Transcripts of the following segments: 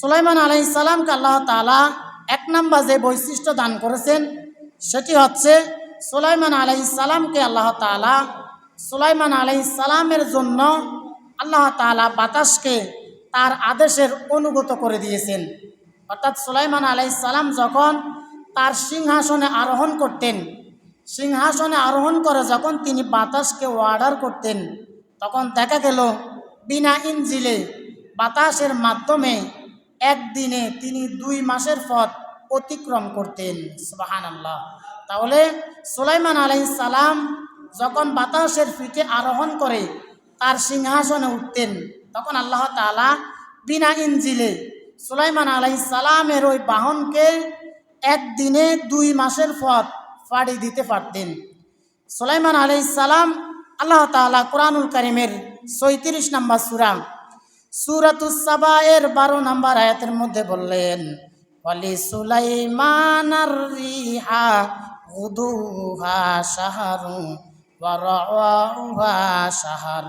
সুলাইমান আলাইহিস সালামকে আল্লাহ তাআলা এক নাম্বার যে বৈশিষ্ট্য দান করেছেন সেটি হচ্ছে সুলাইমান আলাইহিস সালামকে আল্লাহ তাআলা সুলাইমান আলাইহিস সালামের জন্য আল্লাহ তাআলা বাতাসকে তার আদেশের অনুগত করে দিয়েছেন। অর্থাৎ সুলাইমান আলাইহিস সালাম যখন তার সিংহাসনে আরোহণ করতেন, সিংহাসনে আরোহণ করে যখন তিনি বাতাসকে অর্ডার করতেন, তখন দেখা গেল বিনা ইঞ্জিলে বাতাসের মাধ্যমে একদিনে তিনি 2 মাসের পথ অতিক্রম করতেন। সুবহানাল্লাহ। তাহলে সুলাইমান আলাইহিস সালাম যখন বাতাসের পিঠে আরোহণ করে তার সিংহাসনে উঠতেন, তখন আল্লাহ তাআলা বিনা ইঞ্জিলে সুলাইমান আলাইহিস সালামের ওই বাহনকে একদিনে 2 মাসের পথ পাড়ি দিতে পারতেন। সুলাইমান আলাইহিস সালাম আল্লাহ তাআলা কোরআনুল কারীমের 36 নম্বর সূরাতুস সাবা এর 12 নম্বর আয়াতের মধ্যে বললেন, ওয়ালি সুলাইমানার রিহা গুদুহা শাহরু ওয়া রাওয়াহা শাহর।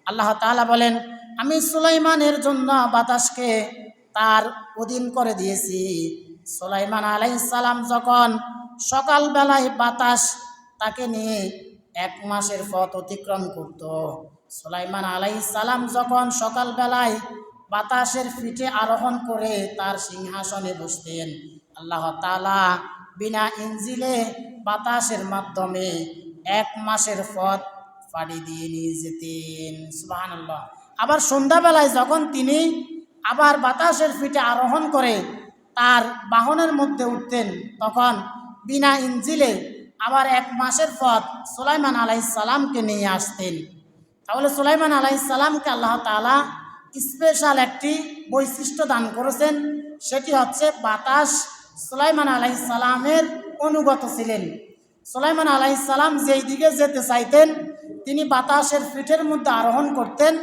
আল্লাহ তাআলা বলেন, আমি সুলাইমানের জন্য বাতাসকে তার অধীন করে দিয়েছি। সুলাইমান আলাইহিস সালাম যখন সকালবেলায় বাতাস তাকে নিয়ে 1 মাসের পথ অতিক্রম করত, সুলাইমান আলাইহিস সালাম যখন সকালবেলায় বাতাসের পিঠে আরোহণ করে তার সিংহাসনে বসতেন, আল্লাহ তাআলা বিনা ইঞ্জিলে বাতাসের মাধ্যমে 1 মাসের পথ পাড়ি দিয়ে নিয়ে যেতেন। সুবহানাল্লাহ। আবার সন্ধ্যাবেলায় যখন তিনি আবার বাতাসের পিঠে আরোহণ করে তার বাহনের মধ্যে উঠতেন, তখন বিনা ইঞ্জিলে আবার 1 মাসের পথ সুলাইমান আলাইহিস সালামকে নিয়ে আসতেন। তাহলে সুলাইমান আলাইহিস সালামকে আল্লাহ তাআলা স্পেশাল একটি বৈশিষ্ট্য দান করেছেন, সেটি হচ্ছে বাতাস সুলাইমান আলাইহিস সালামের অনুগত ছিলেন। সুলাইমান আলাইহিস সালাম যেই দিকে যেতে চাইতেন তিনি বাতাসের পিঠের মধ্যে আরোহণ করতেন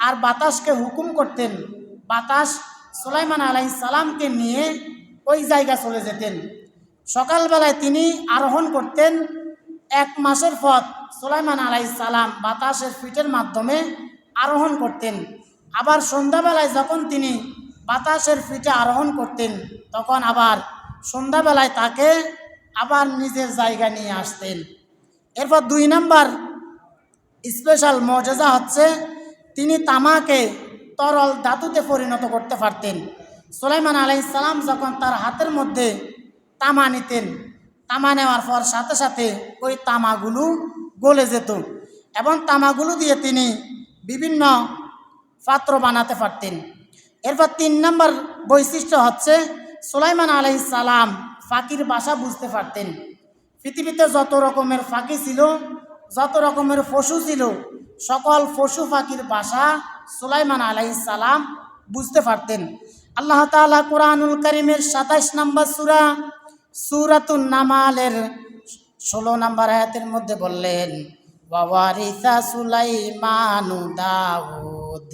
আর বাতাসকে হুকুম করতেন, বাতাস সুলাইমান আলাইহিস সালামকে নিয়ে ওই জায়গা চলে যেতেন। সকালবেলায় তিনি আরোহণ করতেন 1 মাসের পথ, সুলাইমান আলাইহিস সালাম বাতাসের পিঠের মাধ্যমে আরোহণ করতেন। আবার সন্ধ্যাবেলায় যখন তিনি বাতাসের পিঠে আরোহণ করতেন, তখন আবার সন্ধ্যাবেলায় তাকে আবার নিজের জায়গা নিয়ে আসতেন। এরপর 2 নম্বর স্পেশাল মর্যাদা হচ্ছে তিনি তামাকে তরল ধাতুতে পরিণত করতে পারতেন। সুলাইমান আলাইহিস সালাম যখন তার হাতের মধ্যে তামা নিতেন, তামা নেওয়ার পর সাথে সাথে ওই তামাগুলো গলে যেত এবং তামাগুলো দিয়ে তিনি বিভিন্ন পাত্র বানাতে পারতেন। এরপর 3 নম্বর বৈশিষ্ট্য হচ্ছে সুলাইমান আলাইহিস সালাম ফাঁকির ভাষা বুঝতে পারতেন। পৃথিবীতে যত রকমের ফাঁকি ছিল, যত রকমের পশু ছিল, সকল পশু পাখির ভাষা সুলাইমান আলাইহিস সালাম বুঝতে পারতেন। আল্লাহ তাআলা কোরআনুল কারীমের 27 নম্বর সূরাতুন নামালের 16 নম্বর আয়াতের মধ্যে বললেন, ওয়া ওয়ারিসা সুলাইমানু দাউদ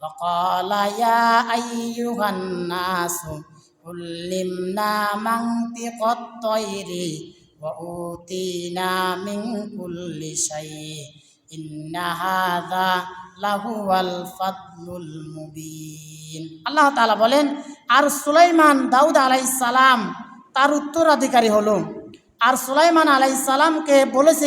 ওয়া ক্বালা ইয়া আইয়ুহান নাসু উল্লিমনা মানতিকাত তায়রি ওয়া উতিনা মিন কুল্লি শাই ইন্না হাযা লাহুয়াল ফাদলুল মুবিন। আল্লাহ তাআলা বলেন, আর সুলাইমান দাউদ আলাইহিস সালাম তার উত্তরাধিকারী হলো। আর সুলাইমান আলাইহিস সালামকে বলেছে